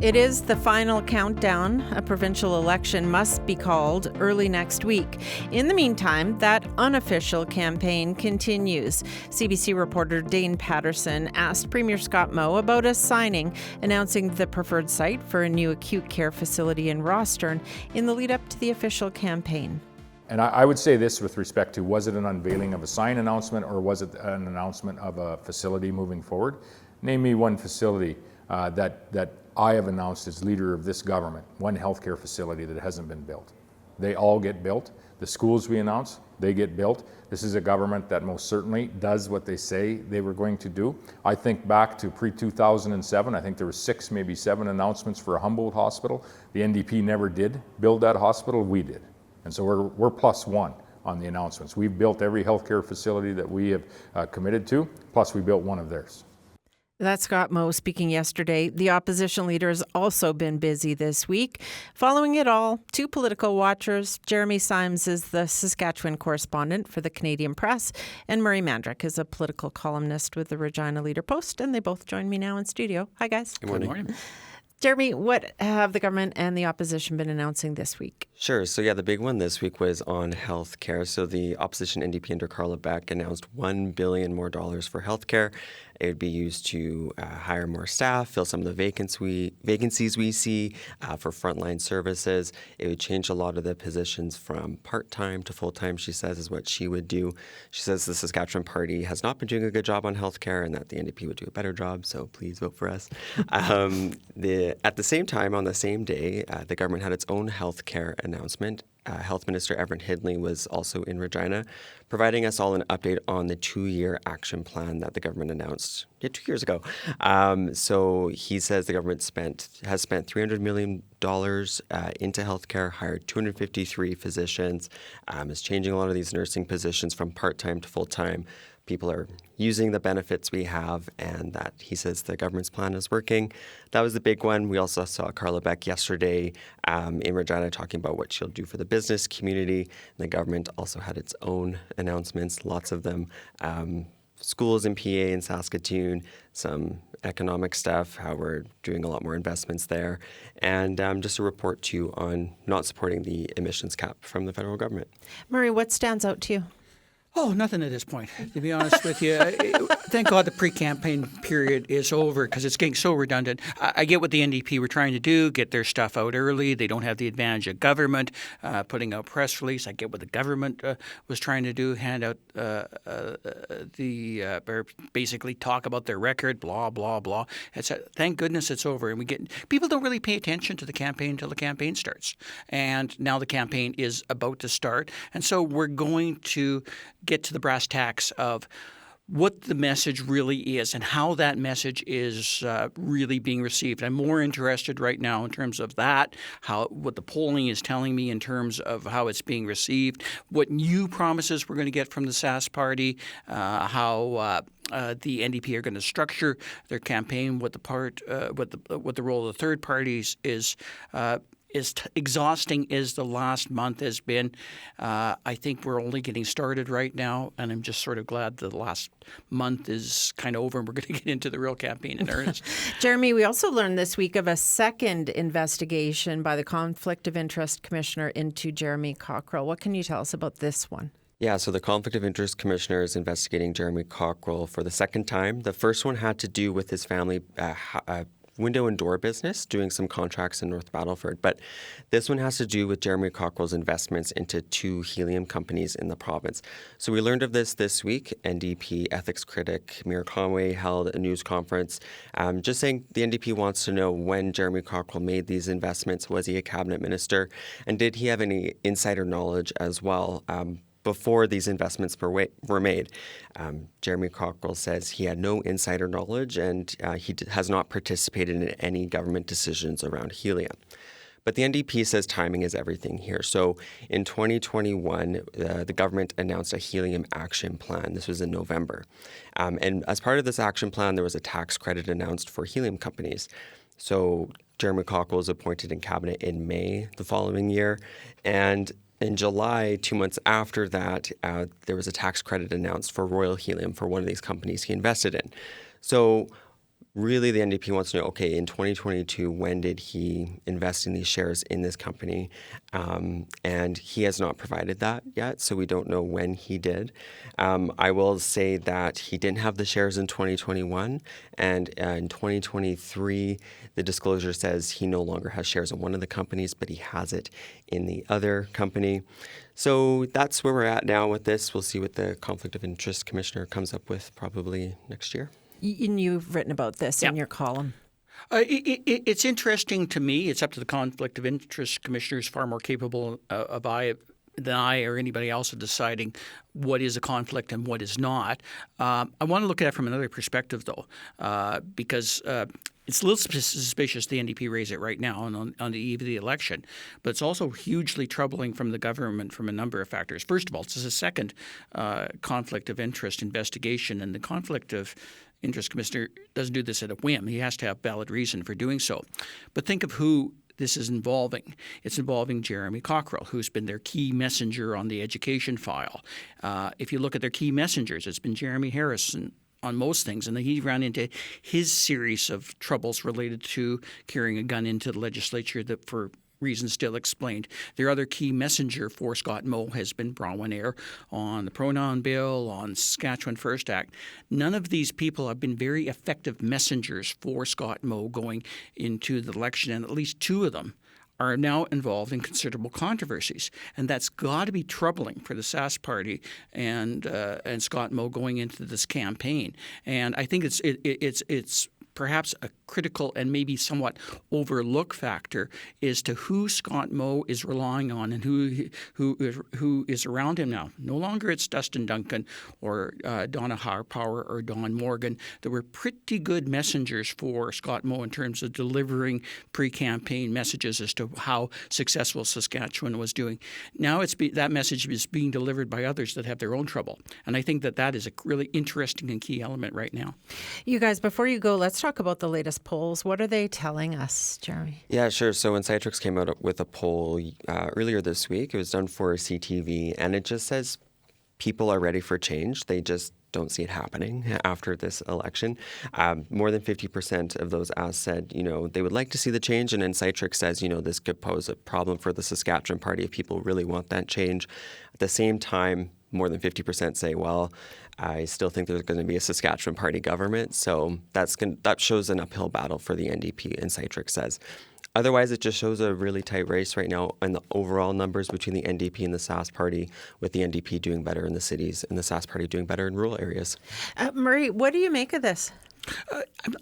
It is the final countdown. A provincial election must be called early next week. In the meantime, that unofficial campaign continues. CBC reporter Dane Patterson asked Premier Scott Moe about a signing announcing the preferred site for a new acute care facility in Rostern in the lead up to the official campaign. And I would say this with respect to, was it an unveiling of a sign announcement or was it an announcement of a facility moving forward? Name me one facility that I have announced as leader of this government, one healthcare facility that hasn't been built. They all get built. The schools we announce, they get built. This is a government that most certainly does what they say they were going to do. I think back to pre-2007, I think there were 6, maybe 7 announcements for a Humboldt hospital. The NDP never did build that hospital, we did. And so we're +1 on the announcements. We've built every healthcare facility that we have committed to, plus we built one of theirs. That's Scott Moe speaking yesterday. The opposition leader has also been busy this week. Following it all, 2 political watchers. Jeremy Symes is the Saskatchewan correspondent for the Canadian Press, and Murray Mandrick is a political columnist with the Regina Leader-Post, and they both join me now in studio. Hi, guys. Good morning. Good morning. Jeremy, what have the government and the opposition been announcing this week? Sure. So, the big one this week was on health care. So the opposition NDP under Carla Beck announced $1 billion more for health care. It would be used to hire more staff, fill some of the vacancies we see for frontline services. It would change a lot of the positions from part-time to full-time, she says, is what she would do. She says the Saskatchewan Party has not been doing a good job on healthcare and that the NDP would do a better job, so please vote for us. At the same time, on the same day, the government had its own healthcare announcement. Health Minister Everett Hindley was also in Regina, providing us all an update on the 2-year action plan that the government announced 2 years ago. So he says the government has spent $300 million into healthcare, hired 253 physicians, is changing a lot of these nursing positions from part-time to full-time. People are using the benefits we have, and that he says the government's plan is working. That was the big one. We also saw Carla Beck yesterday in Regina talking about what she'll do for the business community. And the government also had its own announcements, lots of them. Schools in PA and Saskatoon, some economic stuff, how we're doing a lot more investments there, and just a report too on not supporting the emissions cap from the federal government. Murray, what stands out to you? Oh, nothing at this point, to be honest with you. Thank God the pre-campaign period is over because it's getting so redundant. I get what the NDP were trying to do, get their stuff out early. They don't have the advantage of government putting out press release. I get what the government was trying to do, hand out basically talk about their record, blah, blah, blah. Thank goodness it's over. And people don't really pay attention to the campaign until the campaign starts. And now the campaign is about to start. And so we're going to get to the brass tacks of what the message really is and how that message is really being received. I'm more interested right now in terms of that, what the polling is telling me in terms of how it's being received, what new promises we're going to get from the Sask Party, how the NDP are going to structure their campaign, what the role of the third parties is. Exhausting as the last month has been. I think we're only getting started right now, and I'm just sort of glad the last month is kind of over and we're going to get into the real campaign in earnest. Jeremy, we also learned this week of a second investigation by the Conflict of Interest Commissioner into Jeremy Cockrell. What can you tell us about this one? Yeah, so the Conflict of Interest Commissioner is investigating Jeremy Cockrell for the second time. The first one had to do with his family window and door business, doing some contracts in North Battleford. But this one has to do with Jeremy Cockrell's investments into 2 helium companies in the province. So we learned of this week. NDP ethics critic Mira Conway held a news conference just saying the NDP wants to know when Jeremy Cockrell made these investments. Was he a cabinet minister? And did he have any insider knowledge as well? Before these investments were made. Jeremy Cockrell says he had no insider knowledge and he has not participated in any government decisions around helium. But the NDP says timing is everything here. So in 2021, the government announced a helium action plan. This was in November. And as part of this action plan, there was a tax credit announced for helium companies. So Jeremy Cockrell was appointed in cabinet in May the following year. And in July, 2 months after that, there was a tax credit announced for Royal Helium for one of these companies he invested in. So really the NDP wants to know, okay, in 2022, when did he invest in these shares in this company? And he has not provided that yet, so we don't know when he did. I will say that he didn't have the shares in 2021, and in 2023, the disclosure says he no longer has shares in one of the companies, but he has it in the other company. So that's where we're at now with this. We'll see what the Conflict of Interest Commissioner comes up with probably next year. And you've written about this in your column. It's interesting to me. It's up to the Conflict of Interest Commissioners, far more capable than I or anybody else of deciding what is a conflict and what is not. I want to look at it from another perspective, though, because it's a little suspicious the NDP raise it right now on the eve of the election, but it's also hugely troubling from the government from a number of factors. First of all, this is a second conflict of interest investigation, and the Conflict of Interest Commissioner doesn't do this at a whim. He has to have valid reason for doing so. But think of who this is involving. It's involving Jeremy Cockrell, who's been their key messenger on the education file. If you look at their key messengers, it's been Jeremy Harrison on most things, and he ran into his series of troubles related to carrying a gun into the legislature that for reasons still explained. Their other key messenger for Scott Moe has been Bronwyn Eyre on the pronoun bill, on Saskatchewan First Act. None of these people have been very effective messengers for Scott Moe going into the election, and at least two of them are now involved in considerable controversies, and that's got to be troubling for the Sask Party and Scott Moe going into this campaign. And I think it's perhaps a critical and maybe somewhat overlooked factor as to who Scott Moe is relying on and who is around him now. No longer it's Dustin Duncan or Donna Harpower or Don Morgan. There were pretty good messengers for Scott Moe in terms of delivering pre-campaign messages as to how successful Saskatchewan was doing. Now that message is being delivered by others that have their own trouble. And I think that is a really interesting and key element right now. You guys, before you go, let's talk about the latest polls. What are they telling us, Jeremy? Yeah, sure. So Insightrix came out with a poll earlier this week. It was done for CTV, and it just says people are ready for change. They just don't see it happening after this election. More than 50% of those asked said, they would like to see the change, and Insightrix says, this could pose a problem for the Saskatchewan Party if people really want that change. At the same time, more than 50% say, well, I still think there's going to be a Saskatchewan Party government. So that shows an uphill battle for the NDP, Insightrix says. Otherwise, it just shows a really tight race right now in the overall numbers between the NDP and the Sask Party, with the NDP doing better in the cities and the Sask Party doing better in rural areas. Murray, what do you make of this?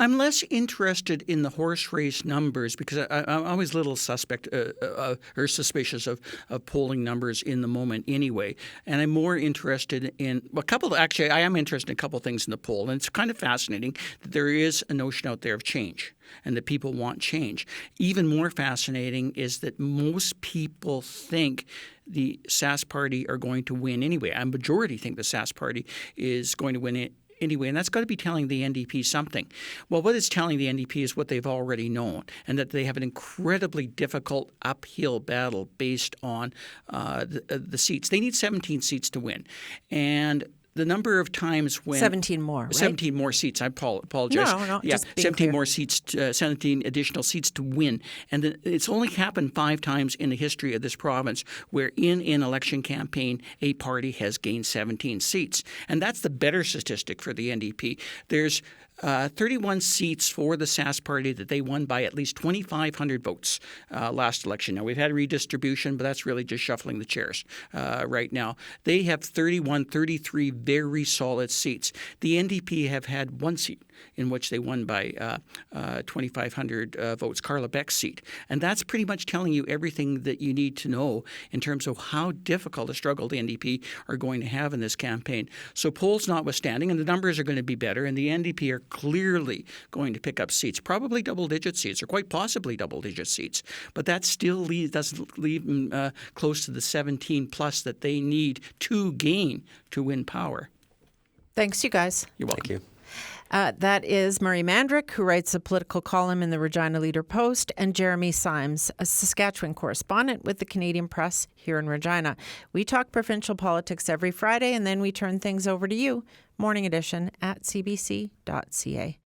I'm less interested in the horse race numbers because I'm always a little suspicious of polling numbers in the moment anyway. And I'm more interested in I am interested in a couple of things in the poll. And it's kind of fascinating that there is a notion out there of change and that people want change. Even more fascinating is that most people think the Sask Party are going to win anyway. A majority think the Sask Party is going to win anyway, and that's got to be telling the NDP something. Well, what it's telling the NDP is what they've already known, and that they have an incredibly difficult uphill battle based on the seats. They need 17 seats to win, and the number of times when 17 more, right? 17 more seats. I apologize. No, yeah, just 17 clear. more seats, 17 additional seats to win, and it's only happened 5 times in the history of this province where in an election campaign a party has gained 17 seats, and that's the better statistic for the NDP. There's 31 seats for the Sask Party that they won by at least 2,500 votes last election. Now, we've had redistribution, but that's really just shuffling the chairs right now. They have 33 very solid seats. The NDP have had 1 seat in which they won by 2,500 votes, Carla Beck's seat. And that's pretty much telling you everything that you need to know in terms of how difficult a struggle the NDP are going to have in this campaign. So polls notwithstanding, and the numbers are going to be better, and the NDP are clearly going to pick up seats, probably double-digit seats or quite possibly double-digit seats. But that still doesn't leave them close to the 17-plus that they need to gain to win power. Thanks, you guys. You're welcome. Thank you. That is Murray Mandrick, who writes a political column in the Regina Leader-Post, and Jeremy Symes, a Saskatchewan correspondent with the Canadian Press here in Regina. We talk provincial politics every Friday, and then we turn things over to you. Morning edition at cbc.ca.